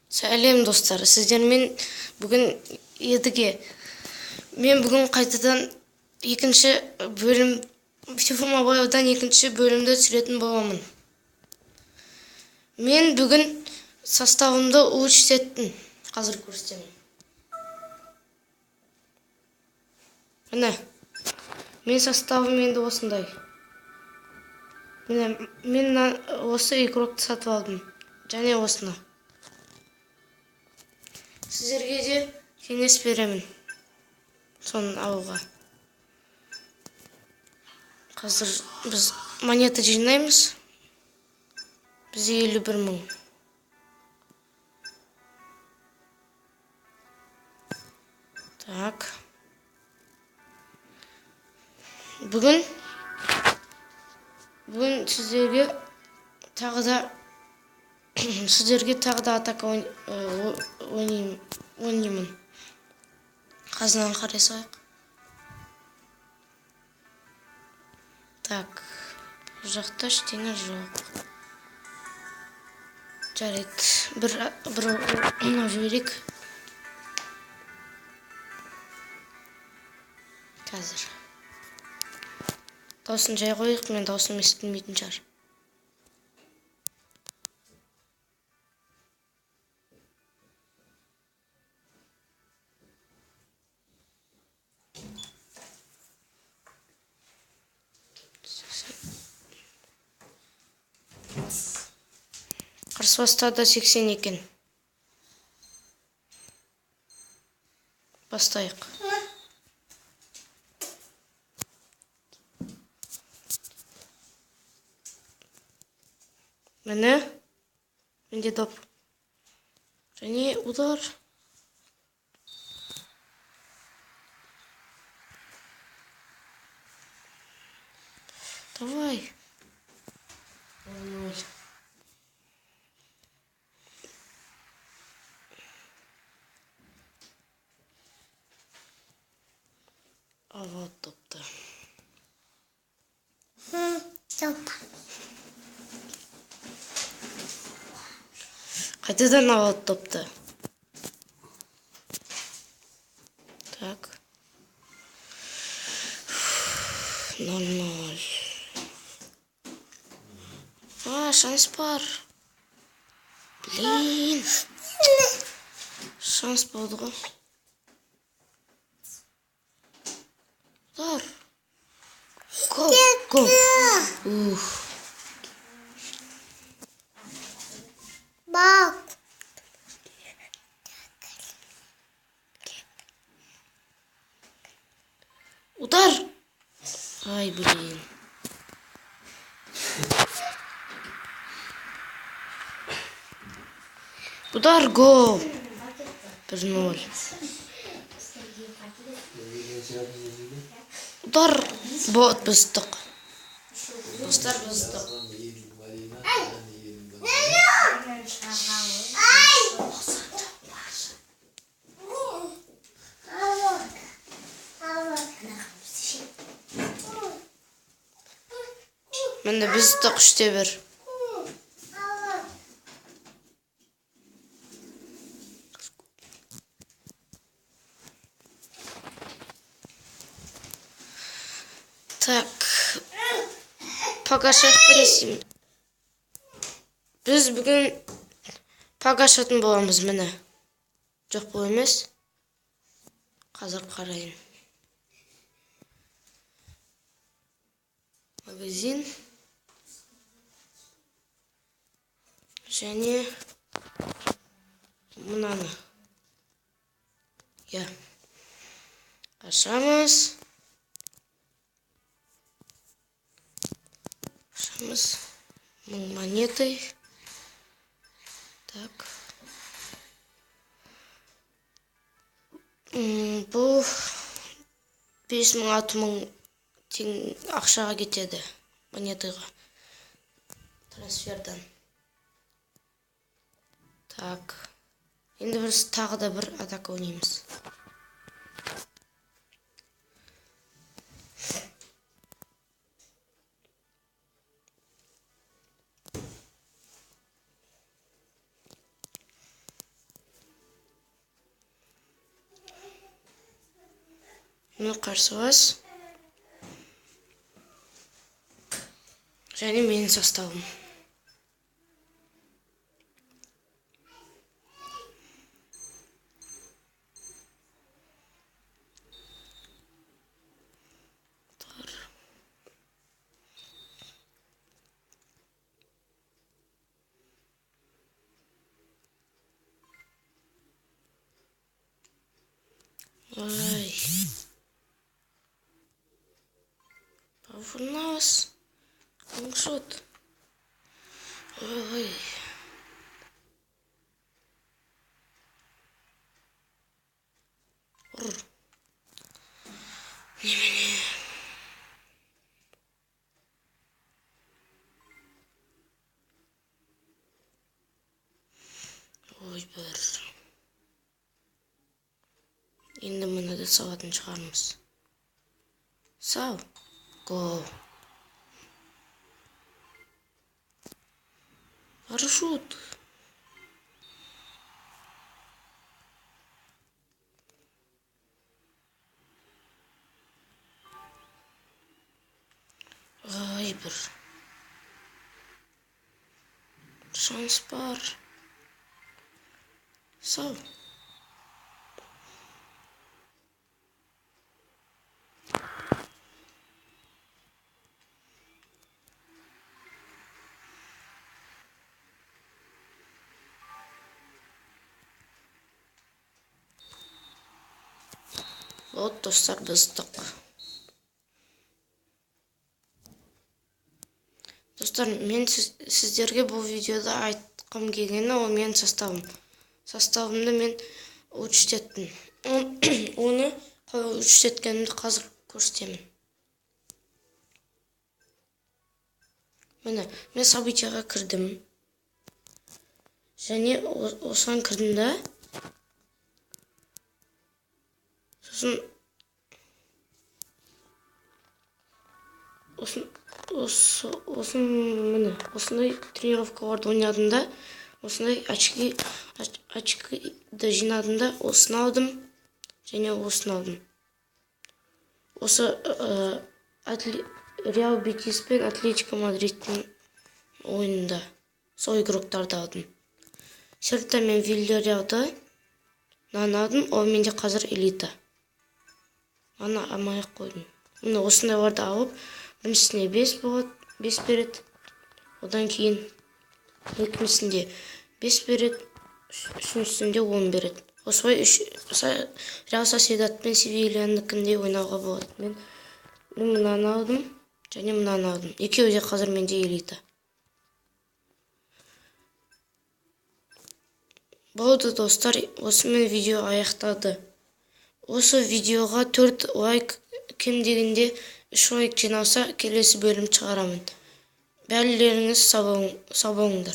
Сәлем достар, сіздермен бүгін едіге. Мен бүгін қайтадан екінші бөлім, Тифума бояудан екінші бөлімді түсіретін боламын. Мен бүгін составымды улучшеттім. Қазір көрсетемін. Міне, мен составым енді осындай. Міне, мен осы игрокты сатып алдым. Және осыны. Сіздерге де кеңес беремін. Соны алуға. Қазір біз монета жинаймыз. Бізде 51 мың. Так. Бүгін сіздерге тағы да атака ойнаймын. Қазынан қарай салайық. Так, бұл жақта ештеңе жоқ. Жарайды, бір жіберейік. Қазір. Дауысын жай қойық, мен дауысын естілмейтін шығар. Қарсыбаста да 80 екен. Бастайық. Міне, менде доп. Және удар. Давай. Вот топты. Топ. Қайтадан алады топты. Так. 0-0. Шанс бар. Блин. Шанс болды ғой. Удар. Гол. Бак. Удар. Ай, блин. Удар, гол. 1-0. Удар. Вот, бұздық. Достар, бұздық. Мені бұздық 3-1. Так, пагашақ біресім. Біз бүгін пагашатын боламыз, міне. Жоқ бұл емес. Қазір қарайын. Магазин. Және мұнаны. Я. Ашамыз. Мың монетой. Так. Бұл 5-6 мың ақшаға кетеді монетаға. Трансфердан. Так. Енді біз тағы да бір атака ойнаймыз. Мына қарсылас. Және менің составым. Ой. Павнас. Лонгшот. Ой. Ур. Немене. Ой, бір. Енді мұны да салатын шығармыз. Сау. Го. Парашют. Ой, бір. Шанс бар. Сау. Вот, достар, біздік. Достар, мен сіздерге бұл видеода айтқым келгені, ол менің составым. Составымды мен учтеттім. Оны қалай учтеткенімді қазір көрсетемін. Міне, мен событияға кірдім. Және осыған кірдім да. Сосын міне, осындай тренировкаларды ойнадым да, осындай очкиді жинадым да, осыны алдым, және осыны алдым. Осы Реал Бетис пен Атлетико Мадридтің ойынында сол игроктарды алдым. Селта мен Вильяреалды алдым, ол менде қазір элита. Аны алмай қойдым. Міне осындайларды алып, біріншісіне 5 болады, 5 береді. Одан кейін екіншісінде 5 береді, үшіншісінде 10 береді. Осылай Реал Сосьедад пен Севильянікі ойнауға болады. Мен мынаны алдым, және мынаны алдым. Екеуі де қазір менде элита. Болды достар, осымен видео аяқталды. Осы видеоға 4 лайк, кем дегенде 3 лайк жиналса, келесі бөлім шығарамын. Бәрілеріңіз сау болыңдар.